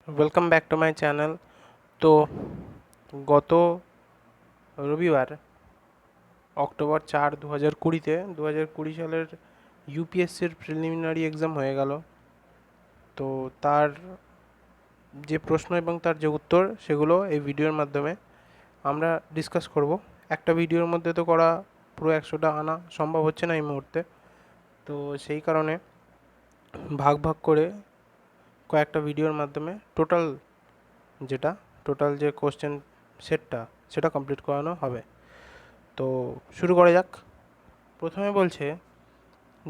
Welcome back to my channel. তো গত রবিবার অক্টোবর 4 2020-তে 2020 সালের ইউপিএসসির প্রিলিমিনারি এক্সাম হয়ে গেল। তো তার যে প্রশ্ন এবং তার যে উত্তর সেগুলো এই ভিডিওর মাধ্যমে আমরা ডিসকাস করব। একটা ভিডিওর মধ্যে তো করা পুরো 100টা আনা সম্ভব হচ্ছে না এই মুহূর্তে, তো সেই কারণে ভাগ ভাগ করে কয়েকটা ভিডিওর মাধ্যমে টোটাল যে কোশ্চেন সেটটা সেটা কমপ্লিট করানো হবে। তো শুরু করা যাক। প্রথমে বলছে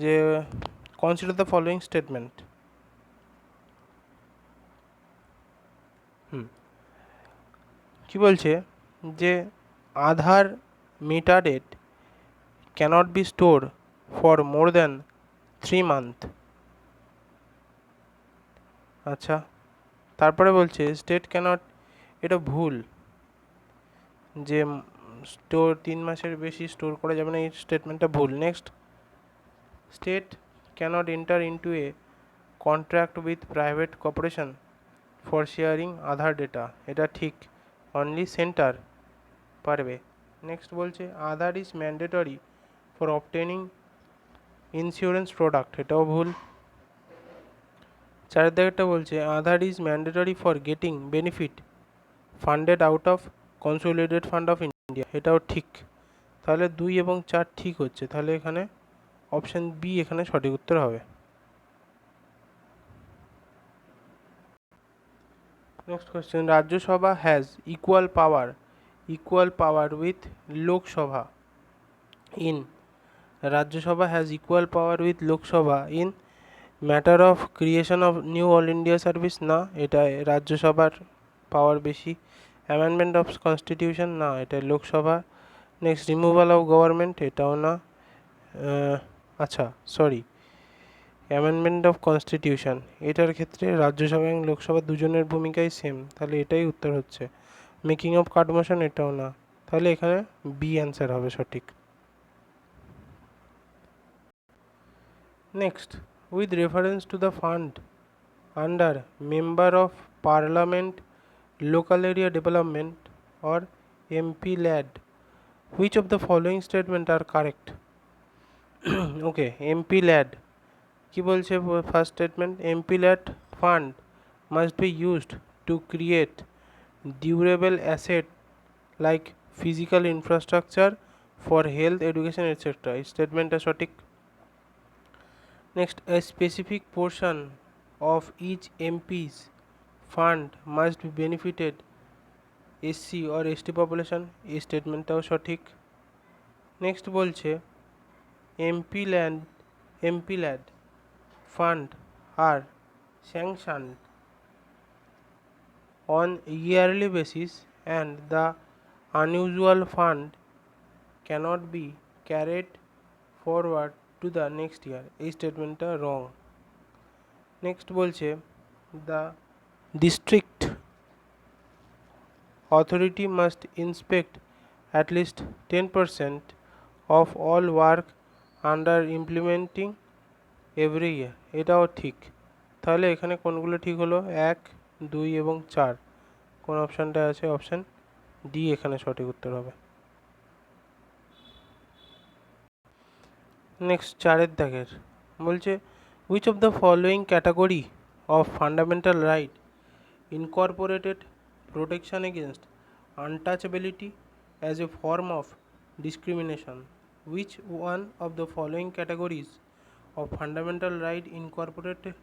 যে কনসিডার দ্য ফলোয়িং স্টেটমেন্ট। কি বলছে যে Aadhaar metadata cannot be store for more than 3 month. আচ্ছা, তারপরে বলছে স্টেট ক্যানট, এটা ভুল, যে স্টোর 3 মাসের বেশি স্টোর করা যাবে না, এই স্টেটমেন্টটা ভুল। Next, state cannot enter into a contract with private corporation for sharing Aadhaar data, এটা ঠিক, অনলি সেন্টার পারবে। নেক্সট বলছে Aadhaar is mandatory for obtaining insurance product, এটাও ভুল। চারের দিকেরটা বলছে Aadhaar is mandatory for getting benefit funded out of consolidated fund of India, এটাও ঠিক। তাহলে 2 এবং 4 ঠিক হচ্ছে, তাহলে এখানে অপশান বি এখানে সঠিক উত্তর হবে। Next question, Rajya Sabha has equal power with Lok Sabha in, Rajya Sabha has equal power with Lok Sabha in matter of creation of new all India service, না, এটা রাজ্যসভার পাওয়ার বেশি। অ্যামেন্ডমেন্ট অফ কনস্টিটিউশন, না, এটা Lok Sabha. Next, removal of government, এটাও না। আচ্ছা সরি, অ্যামেন্ডমেন্ট অফ কনস্টিটিউশন, এটার ক্ষেত্রে রাজ্যসভা এবং লোকসভা দুজনের ভূমিকাই সেম, তাহলে এটাই উত্তর হচ্ছে। মেকিং অফ কার্ড মোশন, এটাও না, তাহলে এখানে বি অ্যান্সার হবে সঠিক। Next, with reference to the fund under member of parliament local area development or MP-led, which of the following statement are correct? Okay, MP-led, কি বলছে first statement, MP-led fund must be used to create durable asset like physical infrastructure for health, education, etc. এই স্টেটমেন্টটা সঠিক। Next, a specific portion of each MP's fund must be benefited SC or ST population, এই স্টেটমেন্টটাও সঠিক। Next বলছে MP LAD fund are sanctioned on yearly basis and the unusual fund cannot be carried forward to the next year, এই স্টেটমেন্টটা wrong. Next বলছে the district authority must inspect at least 10% of all work under implementing every year, এটাও ঠিক। তাহলে এখানে কোনগুলো ঠিক হলো, 1, 2 এবং 4, কোন অপশানটা আছে, অপশান ডি এখানে সঠিক উত্তর হবে। নেক্সট, 4 দাগের বলছে which of the following category of fundamental right incorporated protection against untouchability as a form of discrimination, which one of the following categories of fundamental right incorporated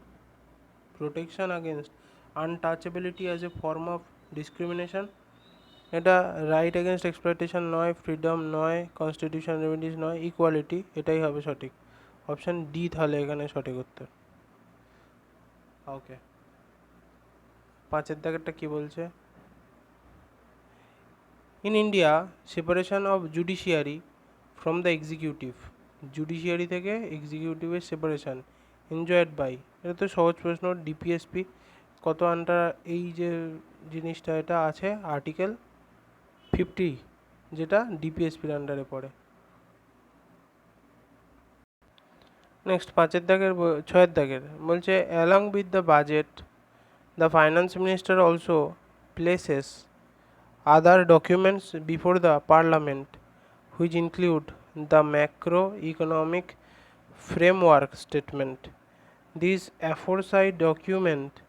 protection against untouchability as a form of discrimination? এটা right against exploitation নয়, freedom নয়, constitution remedies নয়, equality, এটাই হবে সঠিক। Option D তাহলে এখানে সঠিক উত্তর। ওকে, 5 দাগেরটা কি বলছে, in India separation of judiciary from the executive, judiciary থেকে এক্সিকিউটিভের সেপারেশন এনজয়েড বাই, এটা তো সহজ প্রশ্ন, ডিপিএসপি কত আন্ডার, এই যে জিনিসটা এটা আছে আর্টিকেল 50, যেটা ডিপিএসপির আন্ডারে পড়ে। নেক্সট 5 দাগের 6 দাগের বলছে along with the budget The finance minister also places other documents before the parliament, which include the macroeconomic framework statement. This aforesaid document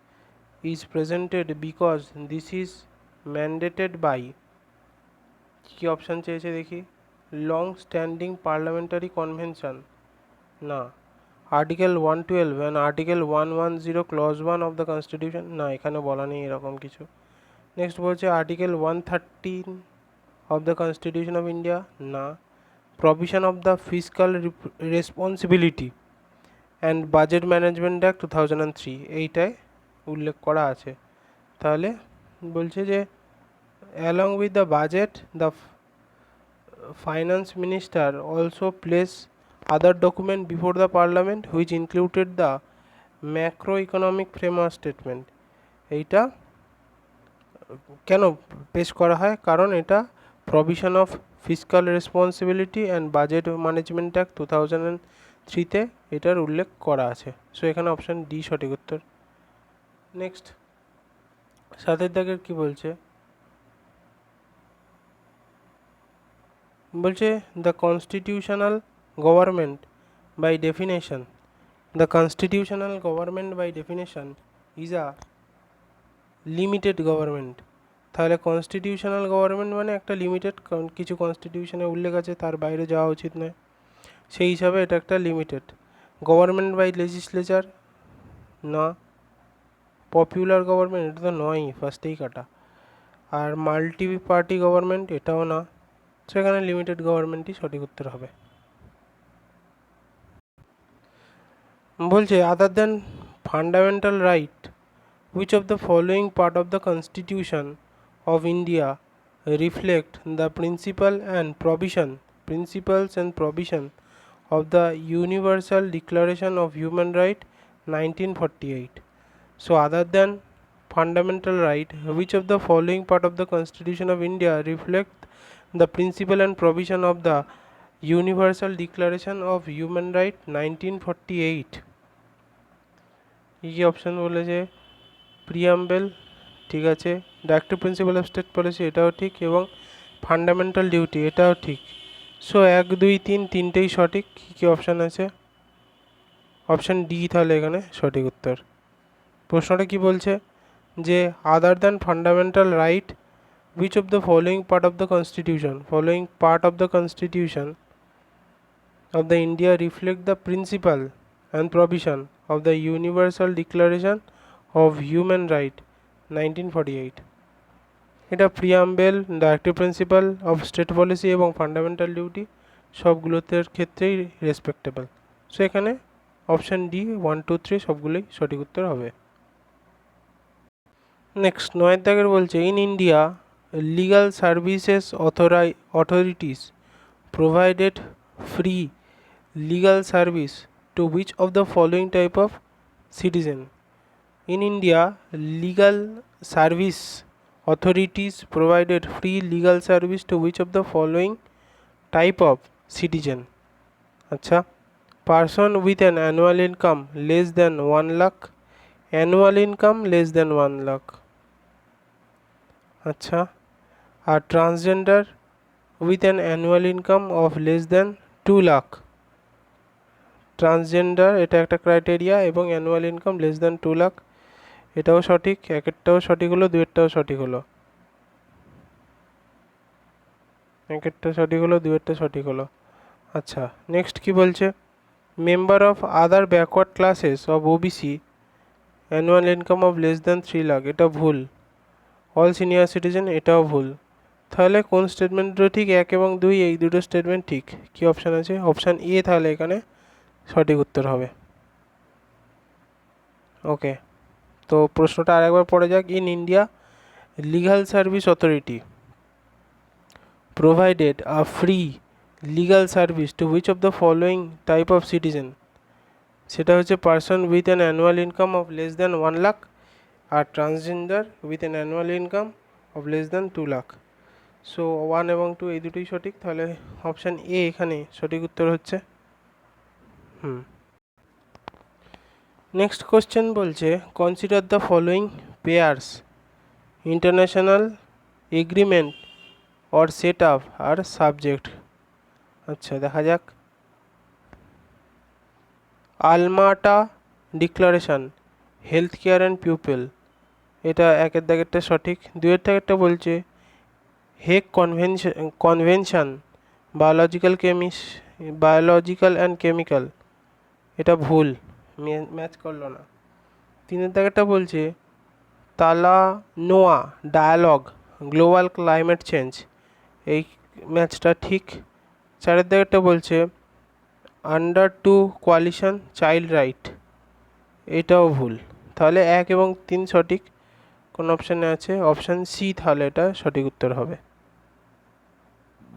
is presented because this is mandated by কি option চেয়েছে দেখি long standing parliamentary convention না article 112 and article 110 clause 1 of the constitution না এখানে বলা নেই এরকম কিছু নেক্সট বলছে article 113 of the constitution of India না provision of the fiscal responsibility and budget management act 2003 এইটায় উল্লেখ করা আছে তাহলে বলছে যে along with the budget the finance minister also placed other document before the parliament which included the macroeconomic framework statement এইটা কেন পেশ করা হয় কারণ এটা provision of fiscal responsibility and budget management act 2003 তে এটার উল্লেখ করা আছে সো এখানে অপশন ডি সঠিক উত্তর নেক্সট সাতের দাগের কি বলছে বলছে the constitutional government by definition the constitutional government by definition is a limited government তাহলে কনস্টিটিউশনাল গভর্নমেন্ট মানে একটা লিমিটেড কিছু কনস্টিটিউশনে উল্লেখ আছে তার বাইরে যাওয়া উচিত নয় সেই হিসাবে এটা একটা লিমিটেড গভর্নমেন্ট বাই লেজিসলেচার না পপুলার গভর্নমেন্ট এটা তো নয়ই ফার্স্টেই কাটা আর মাল্টি পার্টি গভর্নমেন্ট এটাও না সেখানে লিমিটেড গভর্নমেন্টই সঠিক উত্তর হবে বলছে other than fundamental right which of the following part of the constitution of India reflect the principles and provision of the Universal Declaration of Human Rights 1948 so other than fundamental right which of the following part of the constitution of India reflect the principle and provision of the Universal Declaration of Human Rights 1948 এই option বলেছে preamble ঠিক আছে directive principle of state policy এটাও ঠিক এবং fundamental duty এটাও ঠিক so 1 2 3 তিনটেই সঠিক কী কী অপশান আছে অপশান ডি তাহলে এখানে সঠিক উত্তর প্রশ্নটা কি বলছে যে other than fundamental right which of the following part of the constitution of the India reflect the principle and provision of the Universal Declaration of Human Rights 1948 এটা preamble directive principle of state policy এবং fundamental duty সবগুলোতে ক্ষেত্রেই respectable so এখানে option D 1 2 3 সবগুলোই সঠিক উত্তর হবে next 9 দাগের বলছে in India legal services authorities provided free legal service to which of the following type of citizen in India legal service authorities provided free legal service to which of the following type of citizen acha person with an annual income less than 1 lakh annual income less than 1 lakh acha a transgender with an annual income of less than 2 lakh transgender এটা একটা criteria এবং annual income less than 2 lakh এটাও সঠিক একটাও সঠিক হলো দুইটাও সঠিক হলো একটা সঠিক হলো দুইটা সঠিক হলো আচ্ছা নেক্সট কি বলছে member of other backward classes of OBC annual income of less than 3 lakh এটা ভুল অল সিনিয়র সিটিজেন এটাও ভুল তাহলে কোন স্টেটমেন্টটা ঠিক 1 এবং 2 এই দুটো স্টেটমেন্ট ঠিক কি অপশান আছে অপশান এ তাহলে এখানে সঠিক উত্তর হবে ওকে তো প্রশ্নটা আরেকবার পড়ে যাক in India legal service authority provided a free legal service to which of the following type of citizen সেটা হচ্ছে person with an annual income of less than 1 lakh আর transgender with an annual income of less than 2 lakh so 1 এবং 2 এই দুটোই সঠিক তাহলে option A এখানে সঠিক উত্তর হচ্ছে নেক্সট কোশ্চেন বলছে consider the following pairs international agreement or set up আর সাবজেক্ট। আচ্ছা দেখা যাক। Alma Ata declaration health care and people, এটা একের দাগেরটা সঠিক। দুয়ের দাগেরটা বলছে Hague convention biological and chemical, এটা ভুল, ম্যাচ করলো না। তিনের দাগেরটা বলছে Talanoa dialogue global climate change, এই ম্যাচটা ঠিক। চারের দাগেরটা বলছে under two coalition child right, এটাও ভুল। তাহলে 1 এবং 3 সঠিক। কোন অপশানে আছে? অপশান সি তাহলে এটা সঠিক উত্তর হবে।